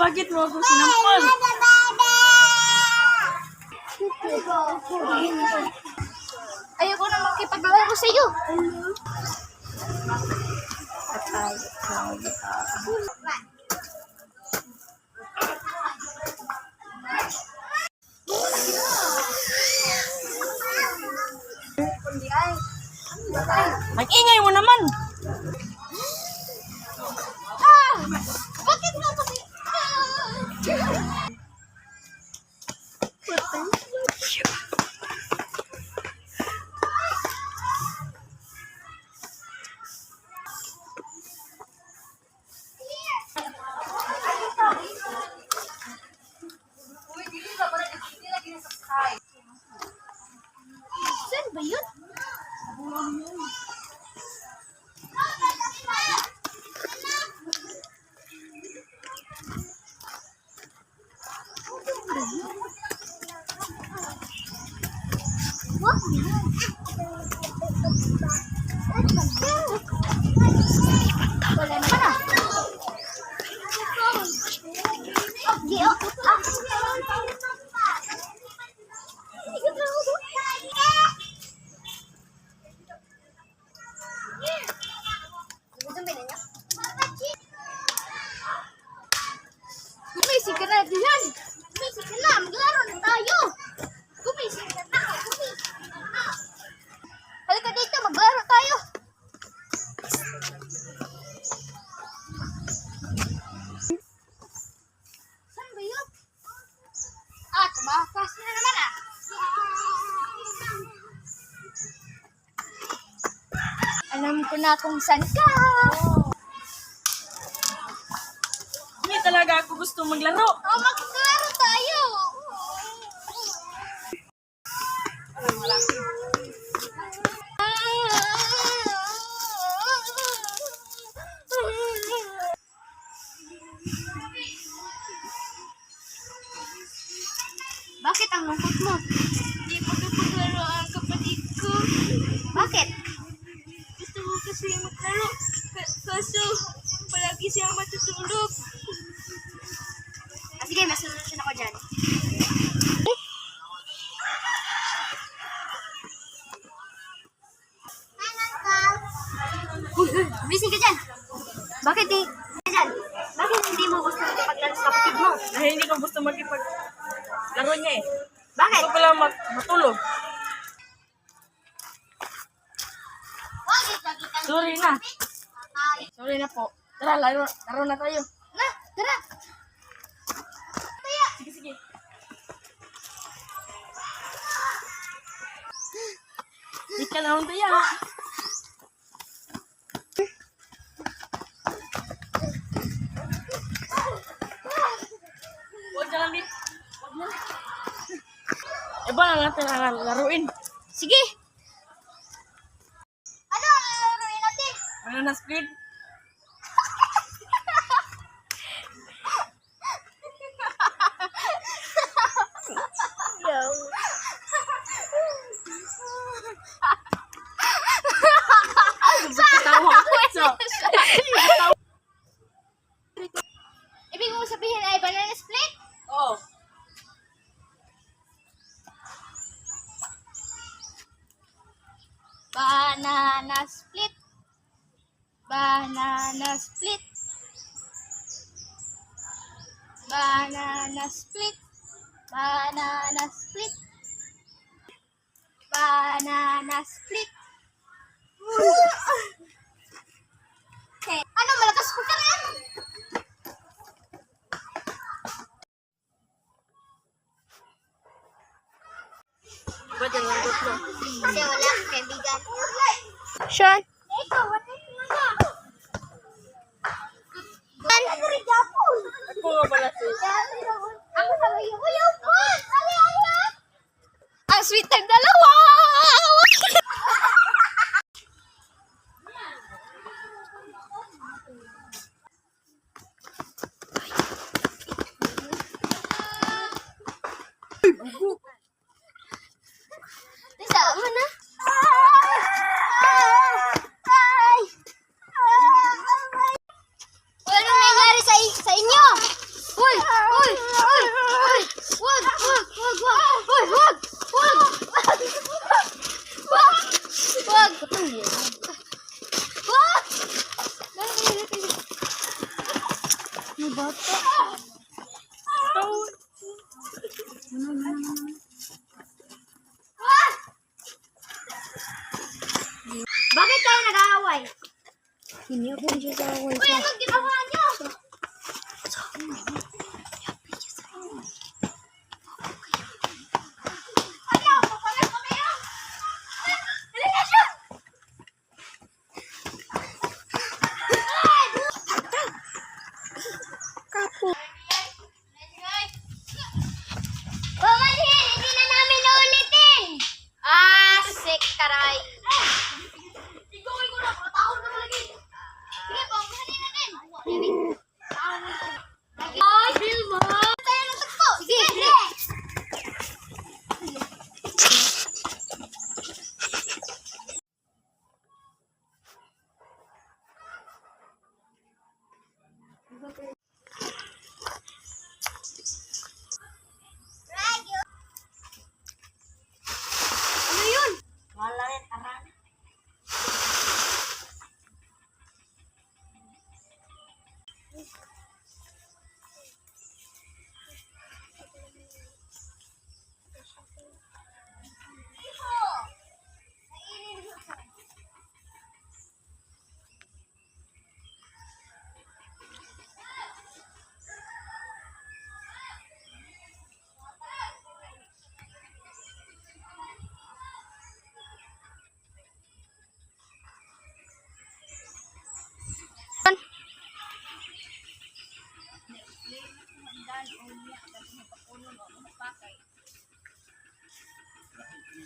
Bakit mo ako sinampal? Ayoko na makipaglaro sa iyo. Mag-ingay mo naman. Bakit nga kasi? Saan ba yun? Wala naman ah. Gumising ka na diyan. Gumising ka na. Maglaro na tayo. Gumising ka na. Halika dito. Maglaro tayo. Saan ba yun? Tumakas na naman ah. Alam ko na kung saan ka. Hindi talaga ako gusto maglaro. Maglaro tayo. Bakit ang lungkot mo? Hindi pagkapaglaro ang kapatid ko. Bakit? Gusto ko kasi maglaro. Kaso, palagi siyang matutulog. Sige, may solusyon ako dyan. Bising ka dyan. Bakit hindi mo gusto makipaglaro sa kapatid mo? Dahil hindi ko gusto makipaglaro niya eh. Bakit? Gusto ko lang matulog. Sorry na. Sorry na po. Tara, laro na tayo. Na, tara. Sige, sige. Di ka lang tayo. Huwag na lang dito. Huwag na. Iba na natin ang laruin. Sige. Ano ang laruin natin? Banana split. Ibig mo sabihin ay banana split? Oo. Banana split. Banana split. Banana split. Banana split. Banana split. Okay. Ano, malakas ko ka na? Ba't yan lang tatlo? Kasi wala akong kaibigan. Sean? Ikaw, wala mo na. Ano rin Japon? Ako nga pala si... Ako sa iyo. Yung boss! Ang sweet ng dalawa! Isama na. Ano nangyari sa inyo? Uy! Bakit kayo nag-aaway? Hindi ako siya sa awal Uy, anong ginawa niyo? Ayaw, papalit kami yun! Halika siya! Kapo. Bumanhin! Hindi na namin naulitin! Sick, karay! Ikaw ko na! Matao na lagi! Sige, bumanhin natin! Ay, Vilma! Tayo ng tagpo! Sige, sige! Ano yun? Wala rin, aran.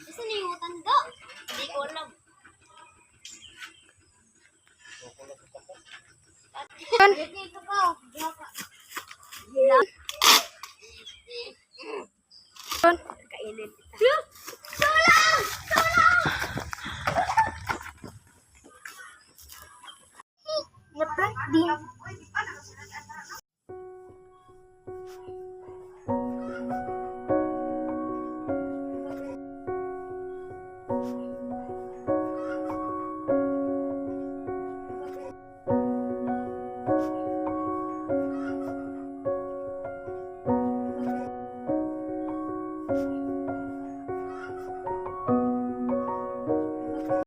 Kasi naiutan do. Hindi ko alam. Dito ka. Baka. Kainin. Tulang! Tulang! Na-prank din.